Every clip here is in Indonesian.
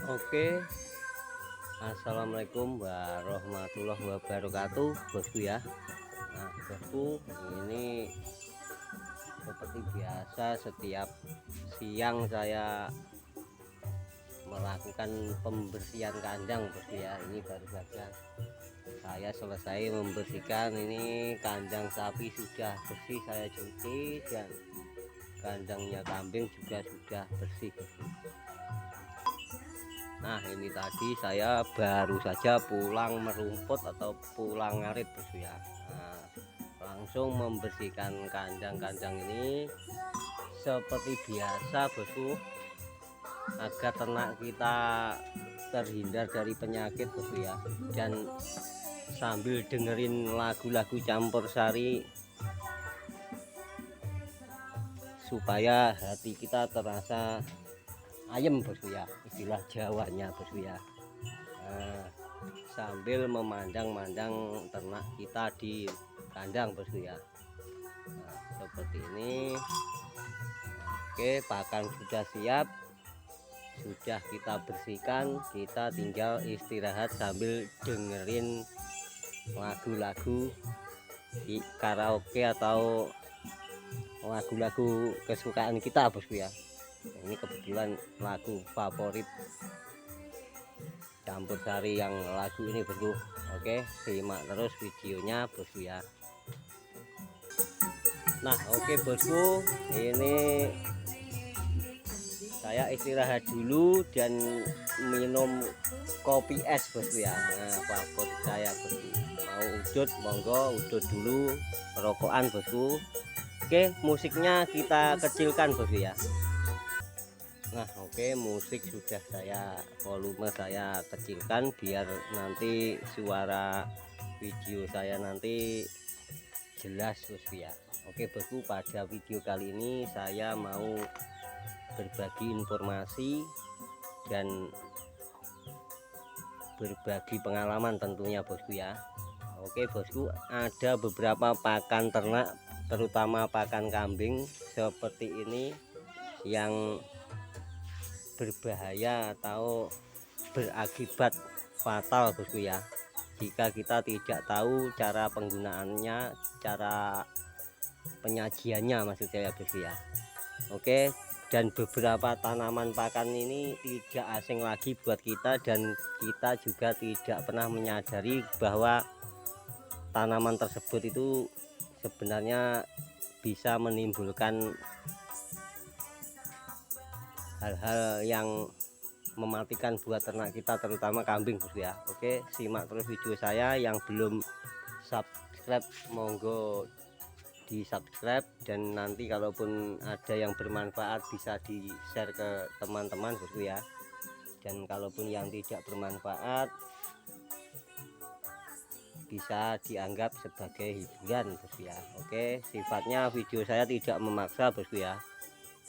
Oke, assalamualaikum warahmatullahi wabarakatuh, bosku ya. Nah, bosku, ini seperti biasa setiap siang saya melakukan pembersihan kandang, bosku ya. Ini baru saja saya selesai membersihkan. Ini kandang sapi sudah bersih, saya cuci, dan kandangnya kambing juga sudah bersih, bosku. Nah, ini tadi saya baru saja pulang merumput atau pulang ngarit, bosku ya. Nah, langsung membersihkan kandang-kandang ini seperti biasa, bosku, agar ternak kita terhindar dari penyakit, bosku ya. Dan sambil dengerin lagu-lagu campur sari supaya hati kita terasa ayem, bosku ya, istilah Jawanya, bosku ya. Nah, sambil memandang-mandang ternak kita di kandang, bosku ya. Nah, seperti ini. Oke, pakan sudah siap, sudah kita bersihkan, kita tinggal istirahat sambil dengerin lagu-lagu di karaoke atau lagu-lagu kesukaan kita, bosku ya. Ini kebetulan lagu favorit campur sari yang lagu ini, bosku. Oke, simak terus videonya, bosku ya. Nah, oke, bosku, ini saya istirahat dulu dan minum kopi es, bosku ya. Nah, favorit saya, bosku. Mau udut, monggo udut dulu, rokokan, bosku. Oke, musiknya kita kecilkan, bosku ya. Nah, oke, musik sudah volume saya kecilkan biar nanti suara video saya nanti jelas, bosku ya. Oke, bosku, pada video kali ini saya mau berbagi informasi dan berbagi pengalaman tentunya, bosku ya. Oke, bosku, ada beberapa pakan ternak terutama pakan kambing seperti ini yang berbahaya atau berakibat fatal, bosku ya, jika kita tidak tahu cara penggunaannya, cara penyajiannya, maksudnya ya, bosku ya. Oke, dan beberapa tanaman pakan ini tidak asing lagi buat kita, dan kita juga tidak pernah menyadari bahwa tanaman tersebut itu sebenarnya bisa menimbulkan hal-hal yang mematikan buat ternak kita, terutama kambing, bosku ya. Oke, simak terus video saya. Yang belum subscribe, monggo di subscribe, dan nanti kalaupun ada yang bermanfaat bisa di share ke teman-teman, bosku ya. Dan kalaupun yang tidak bermanfaat bisa dianggap sebagai hiburan, bosku ya. Oke, sifatnya video saya tidak memaksa, bosku ya,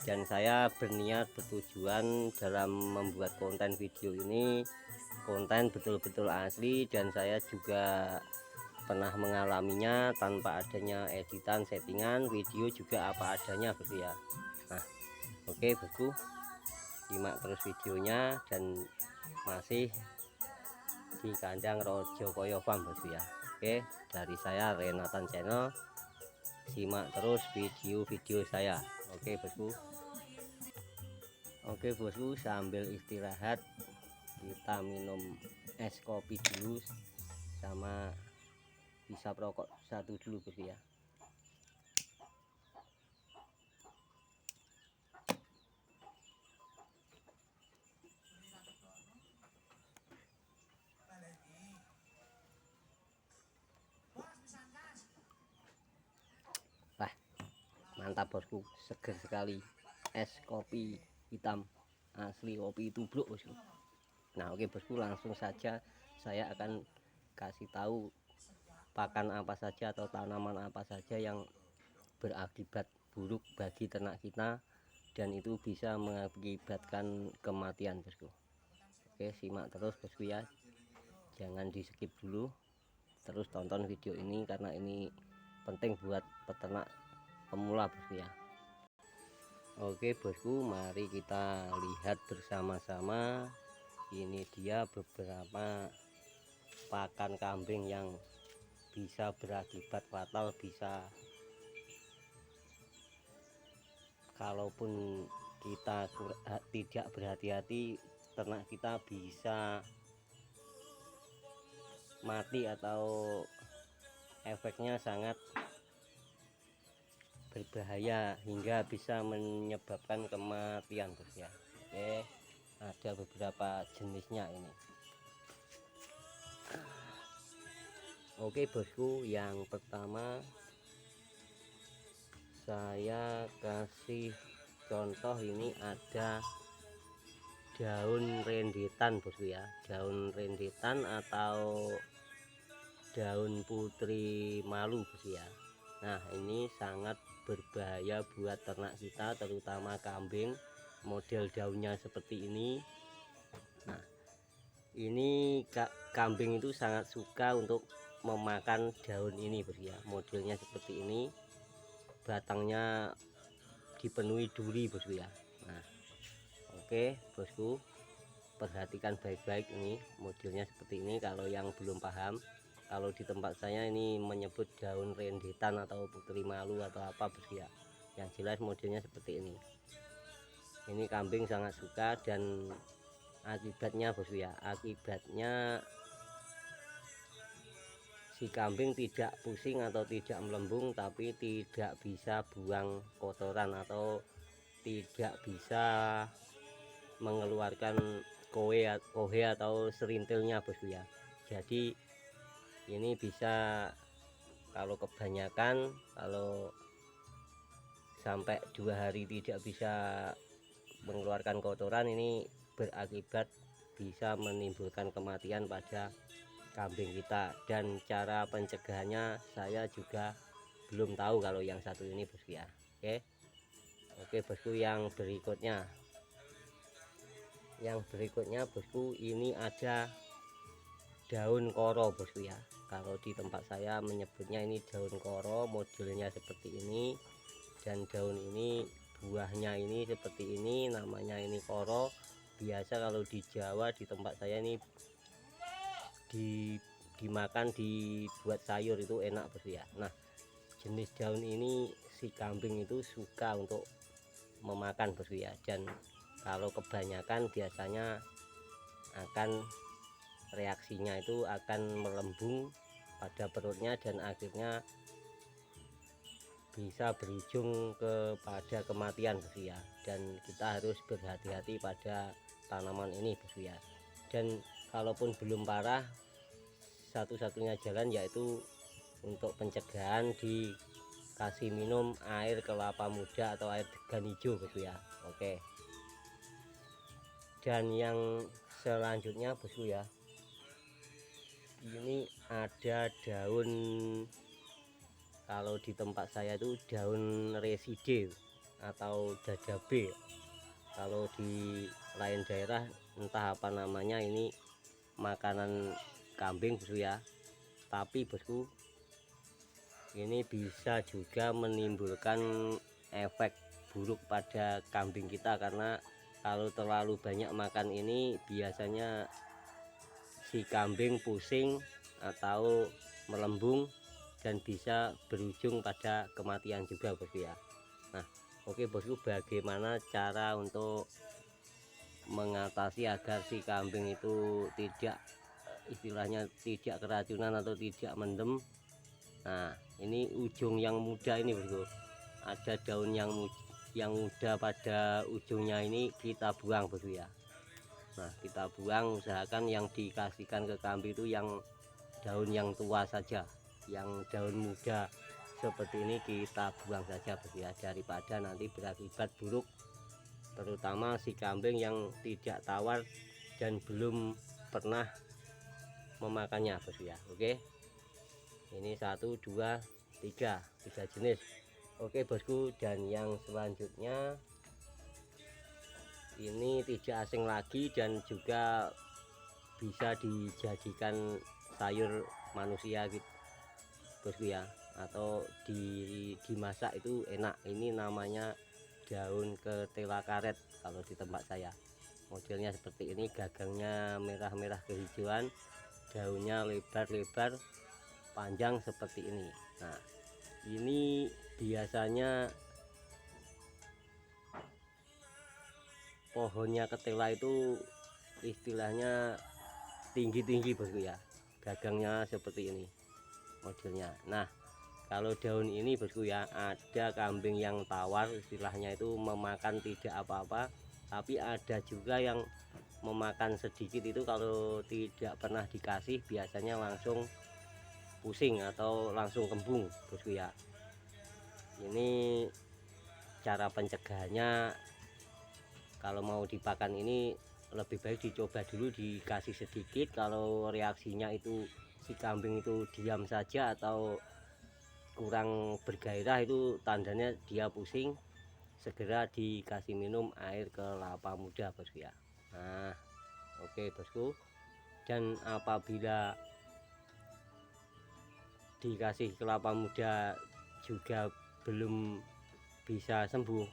dan saya berniat bertujuan dalam membuat konten video ini konten betul-betul asli, dan saya juga pernah mengalaminya tanpa adanya editan settingan video, juga apa adanya, bosku ya. Nah, oke, bosku, simak terus videonya, dan masih di kandang Rojokoyo Farm, bosku ya. Oke, dari saya Renatan Channel, simak terus video-video saya. Oke, bosku. Oke, bosku, sambil istirahat kita minum es kopi dulu sama hisap rokok satu dulu, bosku ya. Wah, mantap, bosku, seger sekali. Es kopi hitam asli kopi tubruk, bosku. Nah, oke, bosku, langsung saja saya akan kasih tahu pakan apa saja atau tanaman apa saja yang berakibat buruk bagi ternak kita, dan itu bisa mengakibatkan kematian, bosku. Oke, simak terus, bosku ya, jangan di skip dulu, terus tonton video ini karena ini penting buat peternak pemula, bosku ya. Oke, bosku, mari kita lihat bersama-sama Ini dia beberapa pakan kambing yang bisa berakibat fatal, bisa kalaupun kita tidak berhati-hati, ternak kita bisa mati atau efeknya sangat berbahaya hingga bisa menyebabkan kematian, bos ya. Oke, ada beberapa jenisnya ini. Oke bosku, yang pertama saya kasih contoh, ini ada daun rendetan bosku ya, daun rendetan atau daun putri malu bosku ya. Nah, ini sangat berbahaya buat ternak kita, terutama kambing. Model daunnya seperti ini. Nah, ini kambing itu sangat suka untuk memakan daun ini bosku ya. Modelnya seperti ini, batangnya dipenuhi duri bosku ya. Nah, oke bosku, perhatikan baik-baik, ini modelnya seperti ini. Kalau yang belum paham, kalau di tempat saya ini menyebut daun rendetan atau putri malu atau apa bosku ya. Yang jelas modelnya seperti ini. Ini kambing sangat suka, dan akibatnya bosku ya, akibatnya si kambing tidak pusing atau tidak melembung, tapi tidak bisa buang kotoran atau tidak bisa mengeluarkan kohe atau serintilnya bosku ya. Jadi ini bisa, kalau kebanyakan, kalau sampai 2 hari tidak bisa mengeluarkan kotoran, ini berakibat bisa menimbulkan kematian pada kambing kita. Dan cara pencegahannya saya juga belum tahu kalau yang satu ini bosku ya. Oke bosku, yang berikutnya bosku, ini ada daun koro bosku ya. Kalau di tempat saya menyebutnya ini daun koro, modelnya seperti ini. Dan daun ini, buahnya ini seperti ini, namanya ini koro. Biasa kalau di Jawa, di tempat saya ini dimakan, dibuat sayur, itu enak bosku ya. Nah, jenis daun ini si kambing itu suka untuk memakan bosku ya. Dan kalau kebanyakan biasanya akan reaksinya itu akan melembung pada perutnya, dan akhirnya bisa berujung kepada kematian bosku ya. Dan kita harus berhati-hati pada tanaman ini bosku ya. Dan kalaupun belum parah, satu-satunya jalan yaitu untuk pencegahan, dikasih minum air kelapa muda atau air degan hijau bosku ya. Oke, dan yang selanjutnya bosku ya, ini ada daun, kalau di tempat saya itu daun reside atau dadabe. Kalau di lain daerah entah apa namanya, ini makanan kambing bosku ya. Tapi bosku, ini bisa juga menimbulkan efek buruk pada kambing kita, karena kalau terlalu banyak makan ini biasanya si kambing pusing atau melembung, dan bisa berujung pada kematian juga bosku ya. Nah, oke bosku, bagaimana cara untuk mengatasi agar si kambing itu tidak, istilahnya tidak keracunan atau tidak mendem? Nah, ini ujung yang muda ini bosku, ada daun yang muda pada ujungnya, ini kita buang bosku ya. Nah, kita buang, usahakan yang dikasihkan ke kambing itu yang daun yang tua saja. Yang daun muda seperti ini kita buang saja bosku ya, daripada nanti berakibat buruk, terutama si kambing yang tidak tawar dan belum pernah memakannya bosku ya. Oke, ini 1 2 3 jenis. Oke bosku, dan yang selanjutnya ini tidak asing lagi, dan juga bisa dijadikan sayur manusia gitu bosku ya, atau dimasak itu enak. Ini namanya daun ketela karet kalau di tempat saya. modelnya seperti ini, gagangnya merah-merah kehijauan, daunnya lebar-lebar panjang seperti ini. Nah, ini biasanya pohonnya ketela itu istilahnya tinggi-tinggi bosku ya, gagangnya seperti ini modelnya. Nah, kalau daun ini bosku ya, ada kambing yang tawar istilahnya itu memakan tidak apa-apa, tapi ada juga yang memakan sedikit itu kalau tidak pernah dikasih biasanya langsung pusing atau langsung kembung bosku ya. Ini cara pencegahannya, kalau mau dipakan ini lebih baik dicoba dulu dikasih sedikit. Kalau reaksinya itu si kambing itu diam saja atau kurang bergairah, itu tandanya dia pusing, segera dikasih minum air kelapa muda bosku ya. Nah, oke bosku. Dan apabila dikasih kelapa muda juga belum bisa sembuh,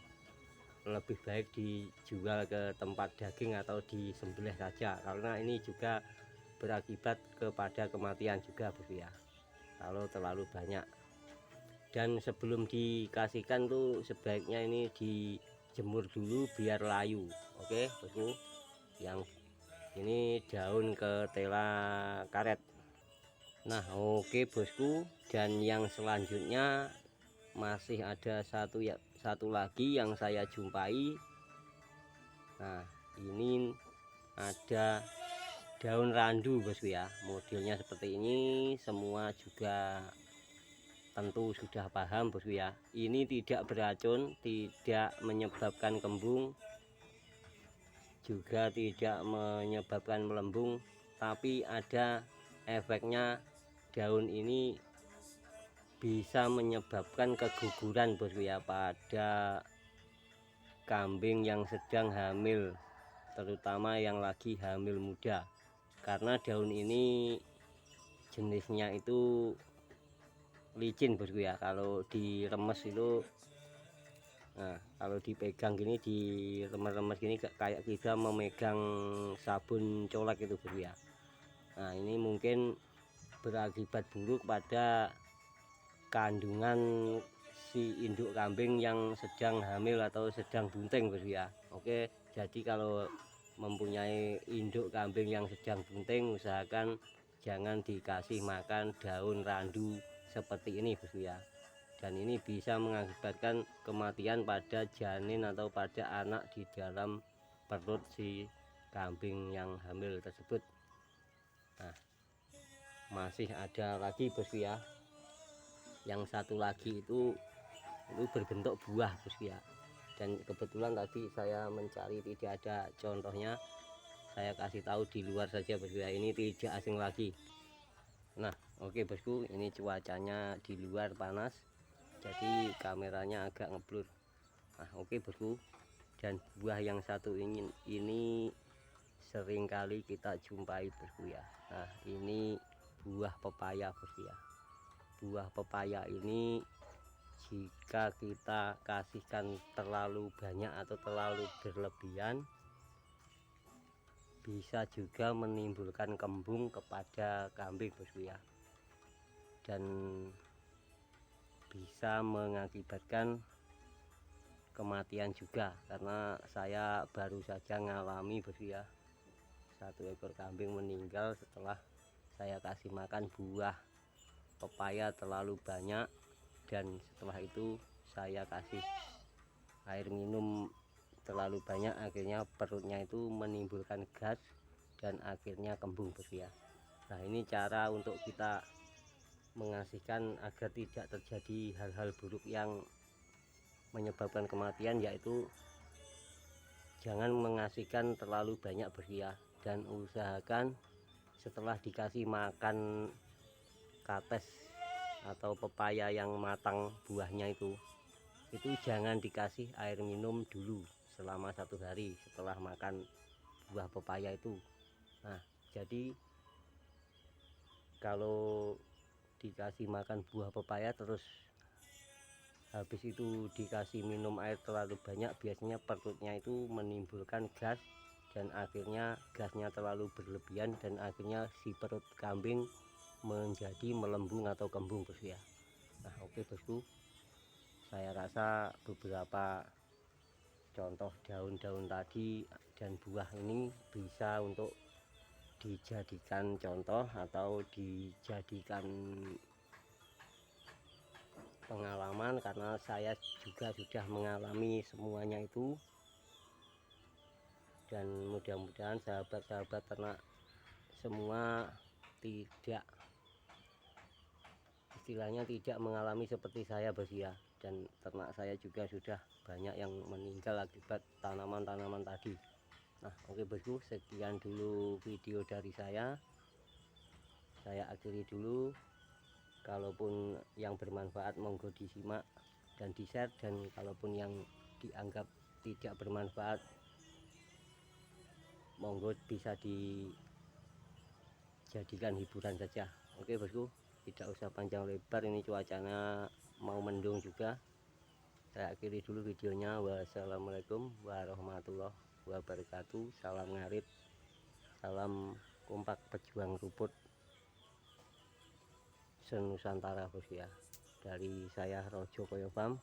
lebih baik dijual ke tempat daging atau disembelih saja, karena ini juga berakibat kepada kematian juga bosku ya kalau terlalu banyak. Dan sebelum dikasihkan tuh sebaiknya ini dijemur dulu biar layu. Oke bosku, yang ini daun ketela karet. Nah oke bosku, dan yang selanjutnya masih ada satu lagi yang saya jumpai. Nah, ini ada daun randu bosku ya, modelnya seperti ini. Semua juga tentu sudah paham bosku ya, ini tidak beracun, tidak menyebabkan kembung, juga tidak menyebabkan melembung, tapi ada efeknya. Daun ini bisa menyebabkan keguguran bosku ya pada kambing yang sedang hamil, terutama yang lagi hamil muda, karena daun ini jenisnya itu licin bosku ya. Kalau diremes itu, nah kalau dipegang gini, diremes-remes gini kayak kita memegang sabun colek itu bosku ya. Nah, ini mungkin berakibat buruk pada kandungan si induk kambing yang sedang hamil atau sedang bunting bosku ya. Oke, jadi kalau mempunyai induk kambing yang sedang bunting, usahakan jangan dikasih makan daun randu seperti ini bosku ya. Dan ini bisa mengakibatkan kematian pada janin atau pada anak di dalam perut si kambing yang hamil tersebut. Nah, masih ada lagi bosku ya, yang satu lagi itu berbentuk buah bosku ya. Dan kebetulan tadi saya mencari tidak ada contohnya, saya kasih tahu di luar saja bosku ya, ini tidak asing lagi. Nah oke bosku, ini cuacanya di luar panas jadi kameranya agak ngeblur. Nah oke bosku, dan buah yang satu ini sering kali kita jumpai bosku ya. Nah ini buah pepaya bosku ya. Buah pepaya ini jika kita kasihkan terlalu banyak atau terlalu berlebihan, bisa juga menimbulkan kembung kepada kambing bosku ya, dan bisa mengakibatkan kematian juga. Karena saya baru saja ngalami bosku ya, satu ekor kambing meninggal setelah saya kasih makan buah pepaya terlalu banyak, dan setelah itu saya kasih air minum terlalu banyak, akhirnya perutnya itu menimbulkan gas dan akhirnya kembung bosku ya. Nah ini cara untuk kita mengasihkan agar tidak terjadi hal-hal buruk yang menyebabkan kematian, yaitu jangan mengasihkan terlalu banyak bosku ya. Dan usahakan setelah dikasih makan kates atau pepaya yang matang buahnya itu jangan dikasih air minum dulu selama 1 hari setelah makan buah pepaya itu. Nah jadi kalau dikasih makan buah pepaya terus habis itu dikasih minum air terlalu banyak, biasanya perutnya itu menimbulkan gas dan akhirnya gasnya terlalu berlebihan dan akhirnya si perut kambing menjadi melembung atau kembung bosku ya. Nah oke bosku, saya rasa beberapa contoh daun-daun tadi dan buah ini bisa untuk dijadikan contoh atau dijadikan pengalaman, karena saya juga sudah mengalami semuanya itu. Dan mudah-mudahan sahabat-sahabat ternak semua tidak, istilahnya tidak mengalami seperti saya bosku ya. Dan ternak saya juga sudah banyak yang meninggal akibat tanaman-tanaman tadi. Nah oke bosku, sekian dulu video dari saya akhiri dulu. Kalaupun yang bermanfaat monggo disimak dan di share, dan kalaupun yang dianggap tidak bermanfaat monggo bisa dijadikan hiburan saja. Oke bosku, tidak usah panjang lebar, ini cuacanya mau mendung juga. Saya akhiri dulu videonya. Wassalamualaikum warahmatullahi wabarakatuh. Salam ngarit, salam kompak pejuang rumput senusantara bosku ya. Dari saya Rojo Koyo Farm.